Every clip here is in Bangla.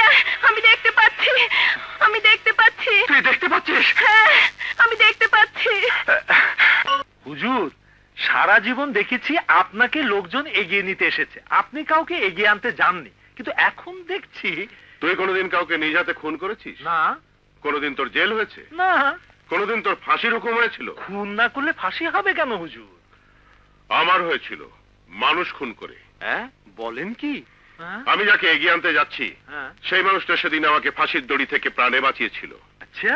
হ্যাঁ আমি দেখতে পাচ্ছি, আমি দেখতে পাচ্ছি। তুই দেখতে পাচ্ছিস? হ্যাঁ আমি দেখতে পাচ্ছি। হুজুর, সারা জীবন দেখেছি আপনাকে লোকজন এগিয়ে নিতে এসেছে, আপনি কাউকে এগিয়ে আনতে যাননি, কিন্তু এখন দেখছি। তুই কোনোদিন কাউকে নিজ হাতে খুন করেছিস? না। কোনোদিন তোর জেল হয়েছে? না। কোনোদিন তোর ফাঁসির হুকুম হয়েছিল? খুন না করলে ফাঁসি হবে কেন হুজুর? আমার হয়েছিল, মানুষ খুন করে। হ্যাঁ বলেন কি? আমি যাকে এগিয়ে আনতে যাচ্ছি হ্যাঁ। সেই মানুষটা সেদিন আমাকে ফাঁসির দড়ি থেকে প্রাণে বাঁচিয়েছিল। আচ্ছা।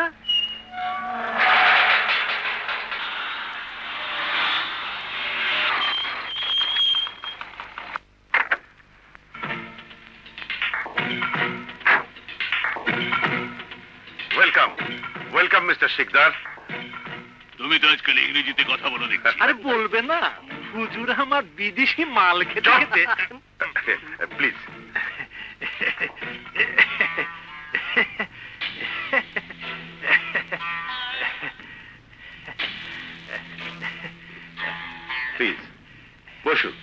Welcome, welcome mister Sikdar. তুমি তো আজকাল ইংরেজিতে কথা বলো দেখছি। আরে বলবে না, হুজুর আমার বিদেশি মাল খেতে খেতে। প্লিজ। প্লিজ বসুন।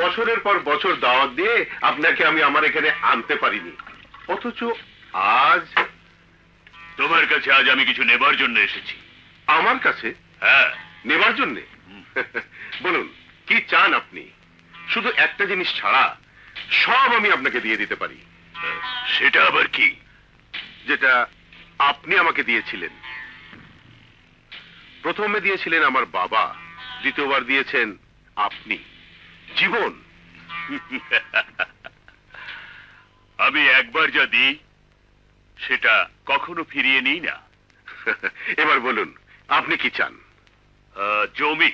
বছরের পর বছর দাওয়াত দিয়ে আপনাকে আমি আমার এখানে আনতে পারিনি, অথচ আজ তোমার কাছে আজ আমি কিছু নেবার জন্য এসেছি। আমার কাছে? হ্যাঁ। নেবার জন্য? বলুন কি চান আপনি? শুধু একটা জিনিস ছাড়া সব আমি আপনাকে দিয়ে দিতে পারি। সেটা আবার কি? যেটা আপনি আমাকে দিয়েছিলেন। প্রথমে দিয়েছিলেন আমার বাবা, দ্বিতীয়বার দিয়েছেন আপনি, জীবন। আমি একবার যা দিই সেটা কখনো ফিরিয়ে নিই না। এবার বলুন আপনি কি চান? জমি।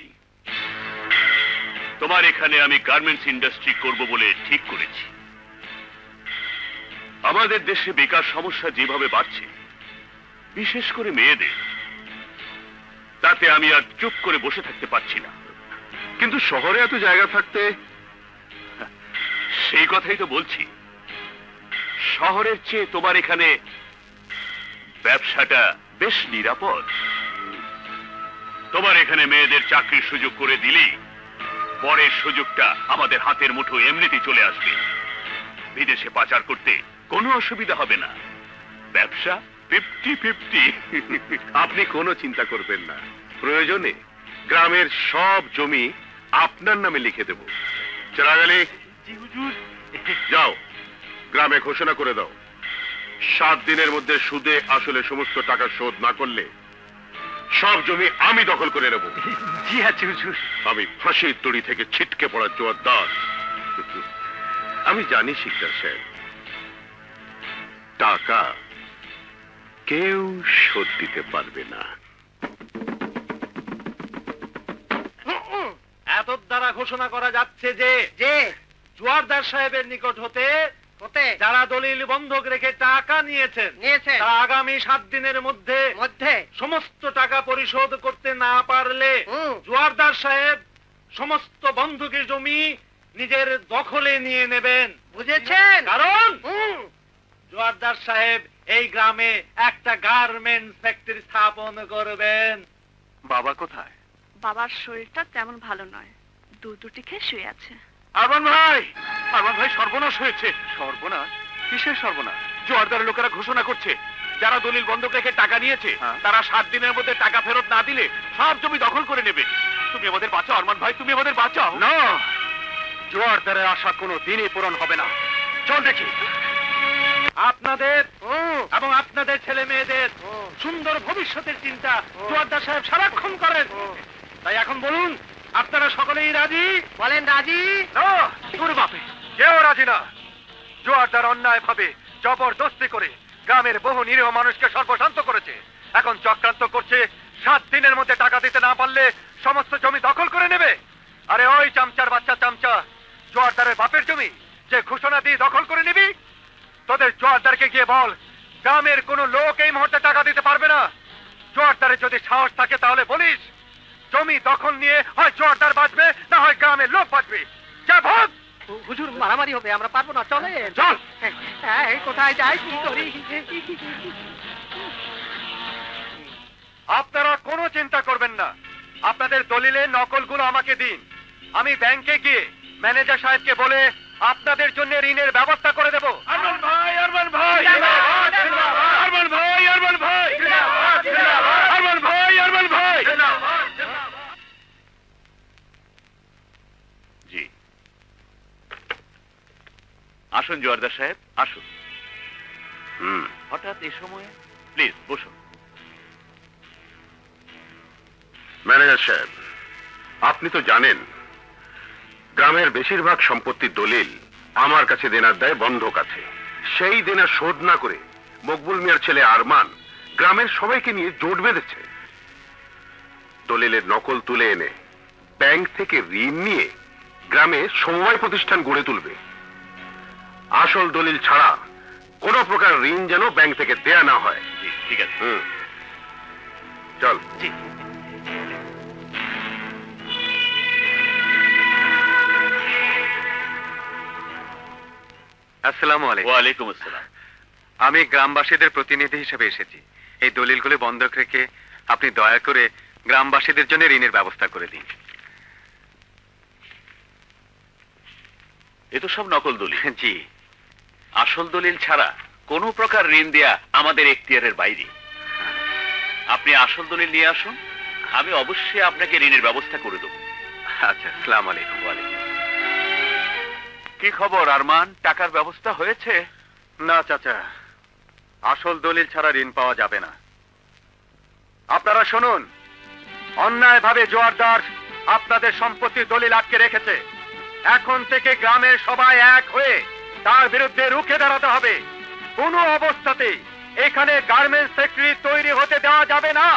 তোমার এখানে আমি গার্মেন্টস ইন্ডাস্ট্রি করব বলে ঠিক করেছি। আমাদের দেশে বেকার সমস্যা যেভাবে বাড়ছে, বিশেষ করে মেয়েদের, তাতে আমি আর চুপ করে বসে থাকতে পারছি না। কিন্তু শহরে এত জায়গা থাকতে? সেই কথাই তো বলছি, শহরের চেয়ে তোমার এখানে ব্যবসাটা বেশ নিরাপদ। তোমার এখানে মেয়েদের চাকরির সুযোগ করে দিলেই পরের সুযোগটা আমাদের হাতের মুঠো এমনিতেই চলে আসবে। বিদেশে পাচার করতে কোনো অসুবিধা হবে না। ব্যবসা 50-50। আপনি কোনো চিন্তা করবেন না, প্রয়োজনে গ্রামের সব জমি আপনার নামে লিখে দেব। চেরাগ আলী, যাও গ্রামে ঘোষণা করে দাও 7 দিনের মধ্যে সুদে আসলে সমস্ত টাকা শোধ না করলে সব জমি আমি দখল করে নেব। জি আছে হুজুর। আমি ফাঁসির দড়ি থেকে ছিটকে পড়া জোয়ারদার। আমি জানি শিকদার সাহেব, টাকা কেউ শোধ দিতে পারবে না। এত দ্বারা ঘোষণা করা যাচ্ছে যে জোয়ারদার সাহেবের নিকট হতে যারা দলিল বন্ধক রেখে টাকা নিয়েছেন তারা আগামী 7 দিনের মধ্যে সমস্ত টাকা পরিশোধ করতে না পারলে জোয়ারদার সাহেব সমস্ত বন্ধকের জমি নিজের দখলে নিয়ে নেবেন। বুঝেছেন? কারণ জোয়ারদার সাহেব এই গ্রামে একটা গার্মেন্টস ফ্যাক্টরি স্থাপন করবেন। বাবা কোথায়? বাবার শরীরটা তেমন ভালো নয়, দুটি খেয়ে শুয়ে আছে। আরমান ভাই সর্বনাশ হয়েছে। সর্বনাশ? কিসের সর্বনাশ? জোয়ারদারের লোকেরা ঘোষণা করছে যারা দলিল বন্ধক রেখে টাকা নিয়েছে তারা 7 দিনের মধ্যে টাকা ফেরত না দিলে সব জমি দখল করে নেবে। তুমি আমাদের বাঁচাও আরমান ভাই, তুমি আমাদের বাঁচাও। না, জোয়ারদারের আশা কোনো দিনই পূরণ হবে না। চল দেখি। আপনাদের এবং আপনাদের ছেলে মেয়েদের সুন্দর ভবিষ্যতের চিন্তা জোয়ারদার সাহেব সারাক্ষণ করেন। তাই এখন বলুন, আপনারা সকলেই রাজি? বলেন রাজি? বাপে কেউ রাজি না। জোয়ারদার অন্যায় ভাবে জবরদস্তি করে গ্রামের বহু নিরীহ মানুষকে সর্বশান্ত করেছে। এখন চক্রান্ত করছে 7 দিনের মধ্যে টাকা দিতে না পারলে সমস্ত জমি দখল করে নেবে। আরে ওই চামচার বাচ্চা চামচা, জোয়ারদারের বাপের জমি যে ঘোষণা দিয়ে দখল করে নিবি, তোদের জোয়ারদারকে গিয়ে বল গ্রামের কোনো লোক এই মুহূর্তে টাকা দিতে পারবে না। জোয়ারদারের যদি সাহস থাকে তাহলে বলিস জমি দখল নিয়ে হয় জোয়ারদার বাঁচবে না হয় গ্রামের লোক বাঁচবে। যা ভাগ। হুজুর মারামারি হবে, আমরা পারবো না। চলে চল। কোথায় যাই কি করি? আপনারা কোনো চিন্তা করবেন না, আপনাদের দলিলের নকলগুলো আমাকে দিন। আমি ব্যাংকে গিয়ে ম্যানেজার সাহেবকে বলে আপনাদের জন্য ঋণের ব্যবস্থা করে দেব। আরমান ভাই, আরমান ভাই, আরমান ভাই, আরমান ভাই, আরমান ভাই, আরমান ভাই। জি, আসুন জোয়ারদার সাহেব, আসুন। হঠাৎ এই সময়ে? প্লিজ বসুন। ম্যানেজার সাহেব, আপনি তো জানেন গ্রামের বেশিরভাগ সম্পত্তির দলিল আমার কাছে দেনার দায় বন্ধক আছে। সেই দেনা শোধ না করে মকবুল মিয়ার ছেলে আরমান গ্রামের সবাইকে নিয়ে জোট বেঁধেছে। দলিলের নকল তুলে এনে ব্যাংক থেকে ঋণ নিয়ে গ্রামে সমবায় প্রতিষ্ঠান গড়ে তুলবে। আসল দলিল ছাড়া কোন প্রকার ঋণ যেন ব্যাংক থেকে দেয়া না হয়। জি, ঠিক আছে। চল। আসসালামু আলাইকুম। ওয়ালাইকুম আসসালাম। আমি গ্রামবাসীদের প্রতিনিধি হিসেবে এসেছি। এই দলিলগুলো বন্ধক রেখে আপনি দয়া করে গ্রামবাসীদের জন্য ঋণের ব্যবস্থা করে দিন। এ তো সব নকল দলিল। জি। আসল দলিল ছাড়া কোনো প্রকার ঋণ দেয়া আমাদের এখতিয়ারের বাইরে। আপনি আসল দলিল নিয়ে আসুন, আমি অবশ্যই আপনাকে ঋণের ব্যবস্থা করে দেব। আচ্ছা, আসসালামু আলাইকুম। কি খবর আরমান, টাকার ব্যবস্থা হয়েছে? না চাচা, আসল দলিল ছাড়া ঋণ পাওয়া যাবে না। আপনারা শুনুন, অন্যায়ভাবে জোয়ারদার আপনাদের সম্পত্তির দলিল আটকে রেখেছে। এখন থেকে গ্রামের সবাই এক হয়ে তার বিরুদ্ধে রুখে দাঁড়াতে হবে। কোনো অবস্থাতেই এখানে গার্মেন্টস ফ্যাক্টরি তৈরি হতে দেওয়া যাবে না।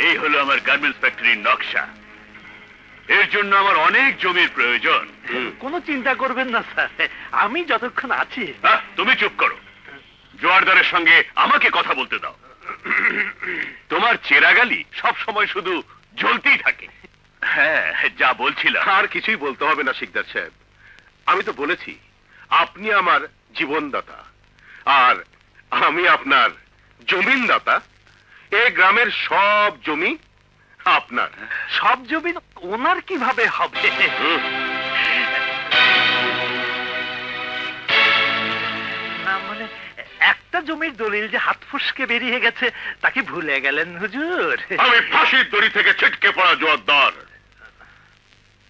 এই হলো আমার গার্মেন্টস ফ্যাক্টরির নকশা। এর জন্য আমার অনেক জমির প্রয়োজন। কোনো চিন্তা করবেন না স্যার, আমি যতক্ষণ আছি। তুমি চুপ করো, জোয়ারদারের সঙ্গে আমাকে কথা বলতে দাও। তোমার চেরাগালি সব সময় শুধু জ্বলতেই থাকে। হ্যাঁ, যা বলছিলাম। আর কিছুই বলতে হবে না শিকদার সাহেব, আমি তো বলেছি আপনি আমার জীবনদাতা আর আমি আপনার জমিনদাতা। এই গ্রামের সব জমি আপনার। সব জমি ওনার কিভাবে হবে? না মানে একটা জমির দলিল যে হাত ফুসকে বেরিয়ে গেছে তাকে ভুলে গেলেন হুজুর। আমি ফাঁসির দড়ি থেকে ছিটকে পড়া জোয়ারদার।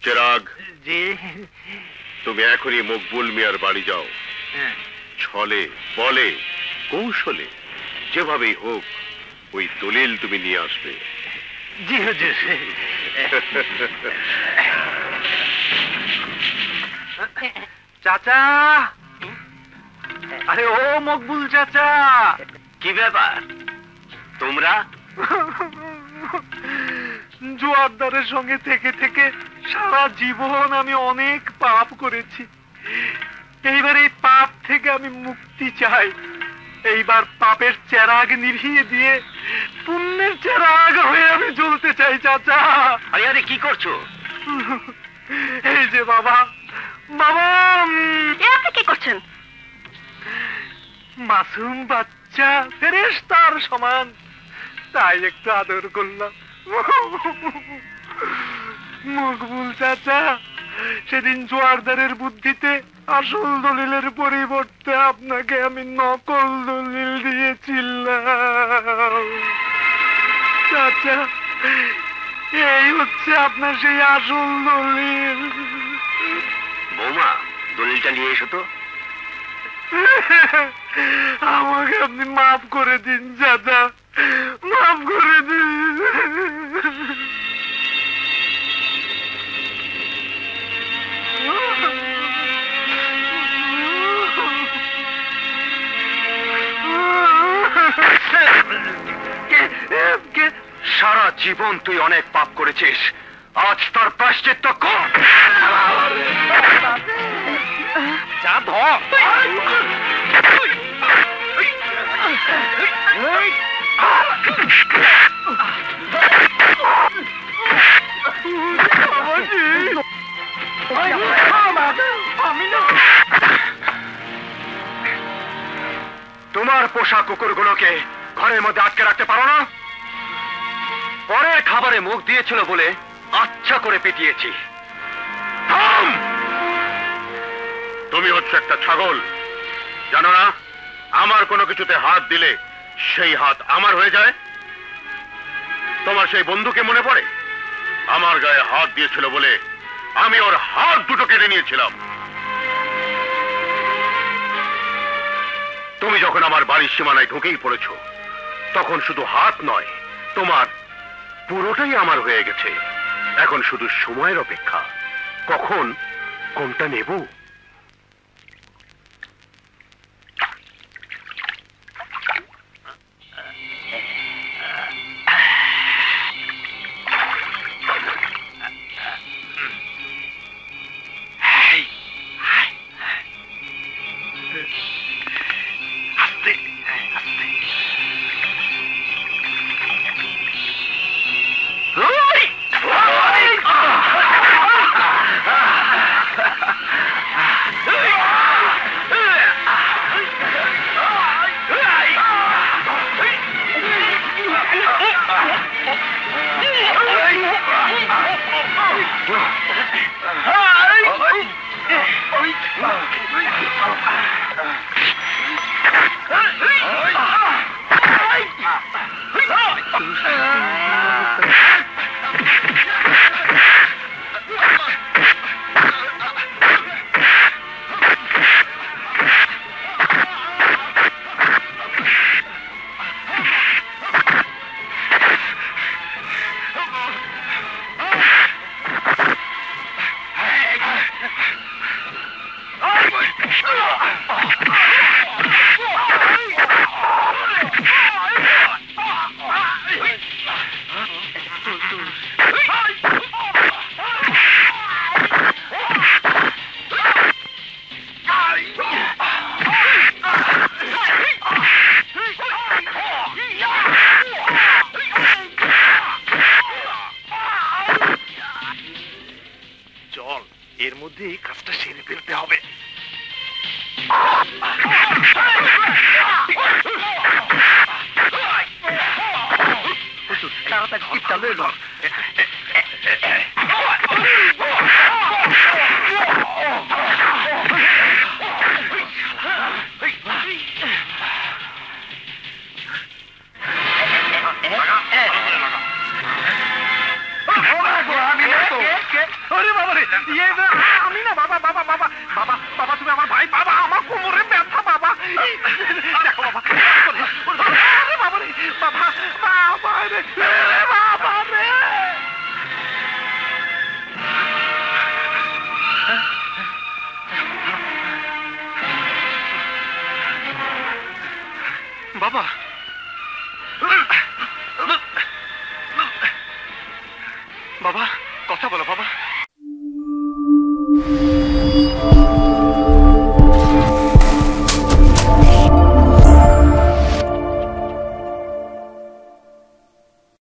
চেরাগ, জি। তুমি এখনই মকবুল মিয়ার বাড়ি যাও। ছলে বলে কৌশলে যেভাবেই হোক ওই দলিল তুমি নিয়ে আসবে। জি হুজুর। চাচা, আরে ও মকবুল চাচা। কি ব্যাপার তোমরা? জোয়ারদারের সঙ্গে থেকে থেকে সারা জীবন আমি অনেক পাপ করেছি। এইবার এই পাপ থেকে আমি মুক্তি চাই। এইবার পাপের চেরাগ নিভিয়ে দিয়ে পুণ্যের চেরাগ হয়ে আমি জ্বলতে চাই চাচা। আরে কি করছো? এই যে বাবা, বাবা। আপনি কি করছেন? মাসুম বাচ্চা ফেরেশতার সমান, তাই একটু আদর করলাম। মকবুল চাচা, সেদিন জোয়ারদারের বুদ্ধিতে আসল দলিলের পরিবর্তে আপনাকে আমি নকল দলিল দিয়েছিলাম। চাচা, এই হচ্ছে আপনার সেই আসল দলিল। বৌমা, দলিলটা নিয়ে এসো তো। আমাকে আপনি মাফ করে দিন চাচা, মাফ করে দিন। সারা জীবন তুই অনেক পাপ করেছিস, আজ তার প্রায়শ্চিত্ত কর। যা ধর। তোমার পোষা কুকুরগুলোকে ঘরের মধ্যে আটকে রাখতে পারো না? পরের খাবারে মুখ দিয়েছিল বলে আচ্ছা করে পিটিয়েছি। তুমি হচ্ছে একটা ছাগল, জানো না আমার কোনো কিছুতে হাত দিলে সেই হাত আমার হয়ে যায়। তোমার সেই বন্ধুকে মনে পড়ে? আমার গায়ে হাত দিয়েছিল বলে আমি ওর হাত দুটো কেটে নিয়েছিলাম। তুমি যখন আমার বাড়ির সীমানায় ঢুকেই পড়েছ, তখন শুধু হাত নয়, তোমার পুরোটাই আমার হয়ে গেছে। এখন শুধু সময়ের অপেক্ষা, কখন কোনটা নেব। চল, এর মধ্যেই কাজটা সেরে ফেলতে হবে। তাড়াতাড়ি চালু এলো। আমি না বাবা, বাবা, বাবা, বাবা, বাবা, তুমি আমার ভাই, বাবা, আমার কোমরে ব্যথা বাবা। দেখো বাবা, বাবা রে, বাবা, বাবা রে, বাবা রে। বাবা